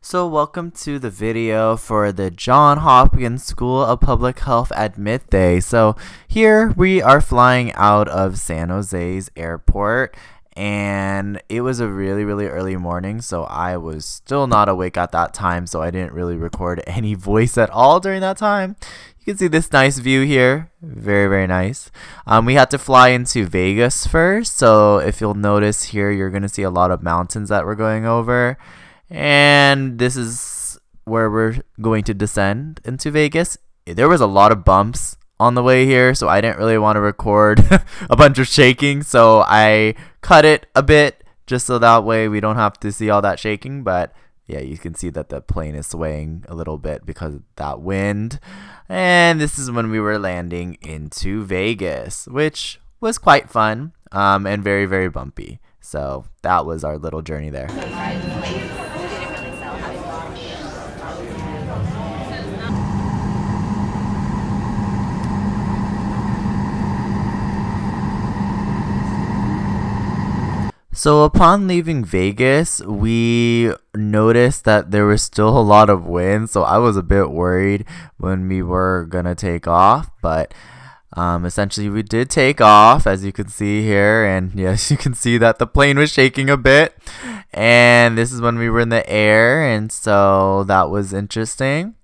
So welcome to the video for the John Hopkins School of Public Health Admit Day. So here we are flying out of San Jose's airport, and it was a really early morning, so I was still not awake at that time, so I didn't really record any voice at all during that time. You can see this nice view here. Very nice. We had to fly into Vegas first, so if you'll notice here, you're going to see a lot of mountains that we're going over. And this is where we're going to descend into Vegas. There was a lot of bumps on the way here, so I didn't really want to record a bunch of shaking, so I cut it a bit just so that way we don't have to see all that shaking. But yeah, you can see that the plane is swaying a little bit because of that wind. And this is when we were landing into Vegas, which was quite fun and very bumpy. So that was our little journey there. So upon leaving Vegas, we noticed that there was still a lot of wind, so I was a bit worried when we were gonna take off, but essentially we did take off, as you can see here, and yes, you can see that the plane was shaking a bit, and this is when we were in the air, and so that was interesting.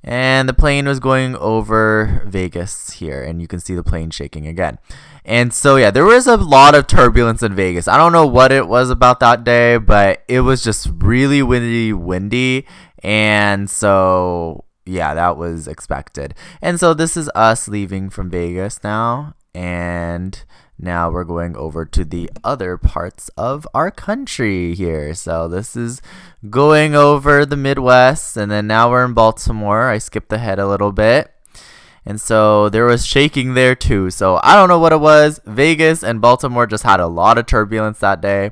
And the plane was going over Vegas here, and you can see the plane shaking again. And so yeah, there was a lot of turbulence in Vegas. I don't know what it was about that day, but it was just really windy, and so yeah, that was expected. And so this is us leaving from Vegas now, and now we're going over to the other parts of our country here. So this is going over the Midwest, and then now we're in Baltimore. I skipped ahead a little bit. And so there was shaking there too. So I don't know what it was. Vegas and Baltimore just had a lot of turbulence that day.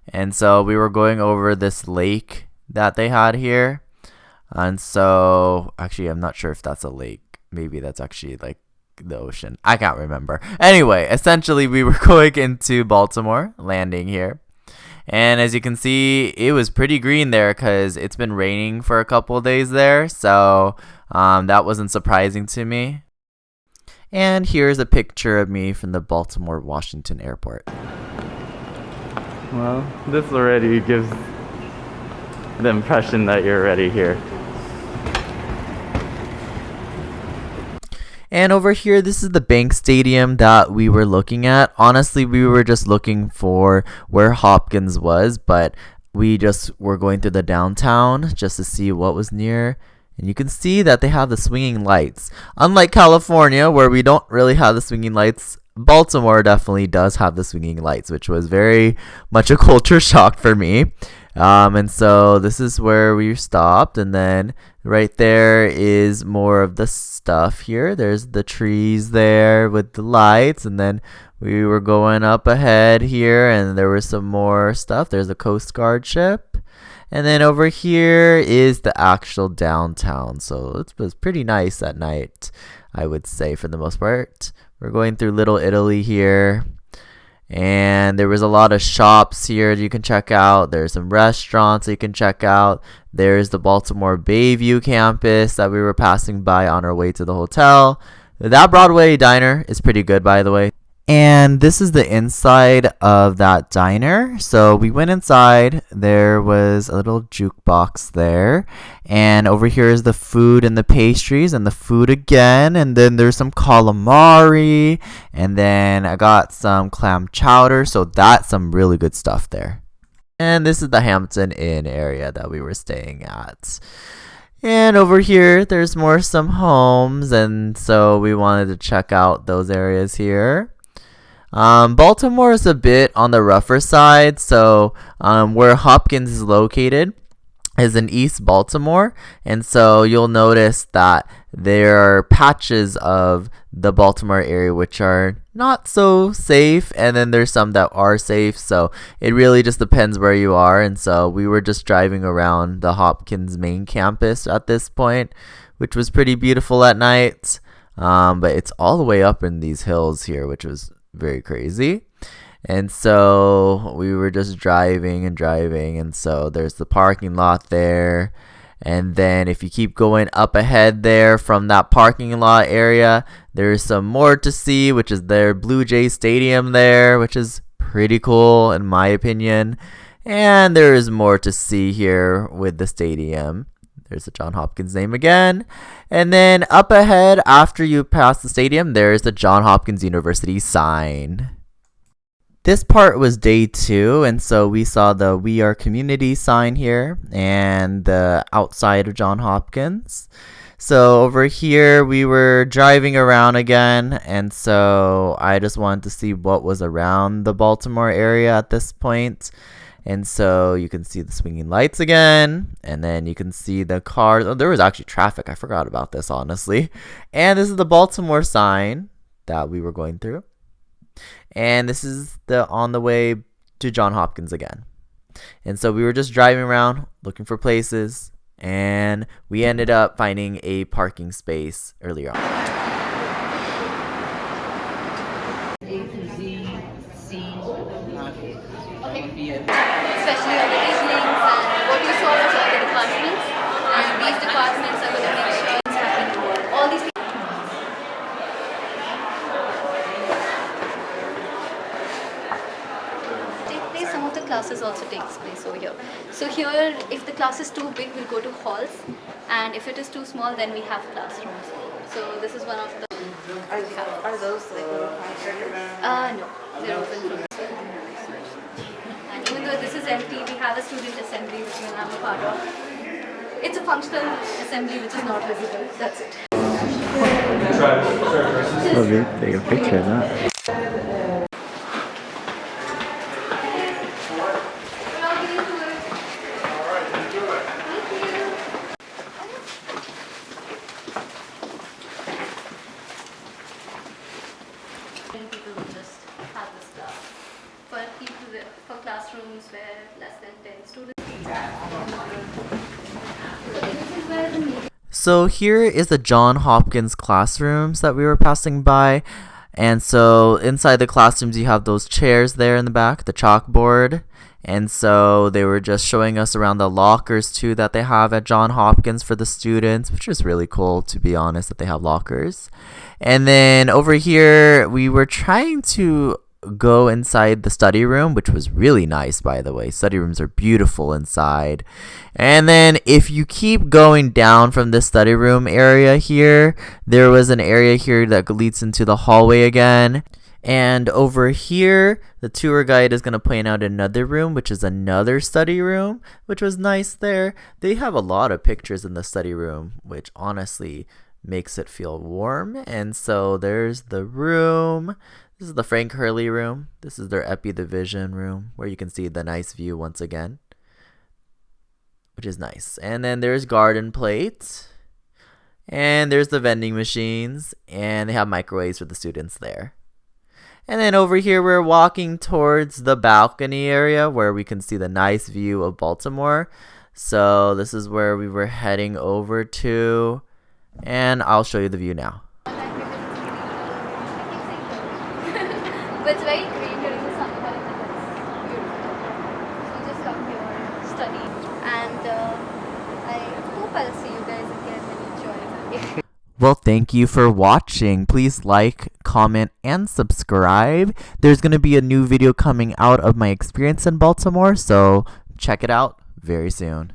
And so we were going over this lake that they had here. And so actually, I'm not sure if that's a lake. Maybe that's actually like the ocean. I can't remember. Anyway, essentially we were going into Baltimore, landing here. And as you can see, it was pretty green there because it's been raining for a couple of days there. So that wasn't surprising to me. And here's a picture of me from the Baltimore Washington airport. Well, this already gives the impression that you're already here. And over here, this is the bank stadium that we were looking at. Honestly, we were just looking for where Hopkins was, but we just were going through the downtown just to see what was near. And you can see that they have the swinging lights. Unlike California, where we don't really have the swinging lights, Baltimore definitely does have the swinging lights, which was very much a culture shock for me. And so this is where we stopped, and then right there is more of the stuff here. There's the trees there with the lights, and then we were going up ahead here, and there was some more stuff. There's a Coast Guard ship, and then over here is the actual downtown. So it was pretty nice at night, I would say, for the most part. We're going through Little Italy here. And there was a lot of shops here you can check out. There's some restaurants you can check out. There's the Baltimore Bayview campus that we were passing by on our way to the hotel. That Broadway diner is pretty good, by the way. And this is the inside of that diner. So we went inside. There was a little jukebox there. And over here is the food and the pastries and the food again. And then there's some calamari. And then I got some clam chowder. So that's some really good stuff there. And this is the Hampton Inn area that we were staying at. And over here, there's some homes. And so we wanted to check out those areas here. Baltimore is a bit on the rougher side, so where Hopkins is located is in East Baltimore, and so you'll notice that there are patches of the Baltimore area which are not so safe, and then there's some that are safe, so it really just depends where you are. And so we were just driving around the Hopkins main campus at this point, which was pretty beautiful at night, but it's all the way up in these hills here, which was very crazy. And so we were just driving and driving, and so there's the parking lot there. And then if you keep going up ahead there from that parking lot area, there's some more to see, which is their Blue Jay Stadium there, which is pretty cool in my opinion. And there is more to see here with the stadium. There's the John Hopkins name again. And then up ahead, after you pass the stadium, there's the John Hopkins University sign. This part was day 2, and so we saw the We Are Community sign here and the outside of John Hopkins. So over here we were driving around again, and so I just wanted to see what was around the Baltimore area at this point. And so you can see the swinging lights again, and then you can see the cars. Oh, there was actually traffic. I forgot about this, honestly. And this is the Baltimore sign that we were going through. And this is the on the way to John Hopkins again. And so we were just driving around looking for places, and we ended up finding a parking space earlier on. Especially on the evenings, and what you saw was all the departments, and these departments are going to make sure it's happening. All these take place. Some of the classes also takes place over here. So here, if the class is too big, we'll go to halls, and if it is too small, then we have classrooms. So this is one of the. Are those like little classrooms? No, they're open for and even though this is empty, we have a student assembly which we'll have a part of. It's a functional assembly which is not visible. That's it. Take a picture of that. People will just have this stuff. For classrooms where less than 10 students. So this is where the meeting. So here is the John Hopkins classrooms that we were passing by. And so inside the classrooms you have those chairs there in the back, the chalkboard. And so they were just showing us around the lockers too that they have at John Hopkins for the students, which is really cool, to be honest, that they have lockers. And then over here we were trying to go inside the study room, which was really nice, by the way. Study rooms are beautiful inside. And then if you keep going down from the study room area here, there was an area here that leads into the hallway again. And over here, the tour guide is going to point out another room, which is another study room, which was nice there. They have a lot of pictures in the study room, which honestly makes it feel warm. And so there's the room. This is the Frank Hurley room. This is their Epi Division room, where you can see the nice view once again, which is nice. And then there's garden plates. And there's the vending machines. And they have microwaves for the students there. And then over here, we're walking towards the balcony area where we can see the nice view of Baltimore. So this is where we were heading over to. And I'll show you the view now. But it's very green during the summer holidays. It's beautiful. So just come here, study, and I hope I'll see you guys again and enjoy. Well, thank you for watching. Please like, comment, and subscribe. There's going to be a new video coming out of my experience in Baltimore, so check it out very soon.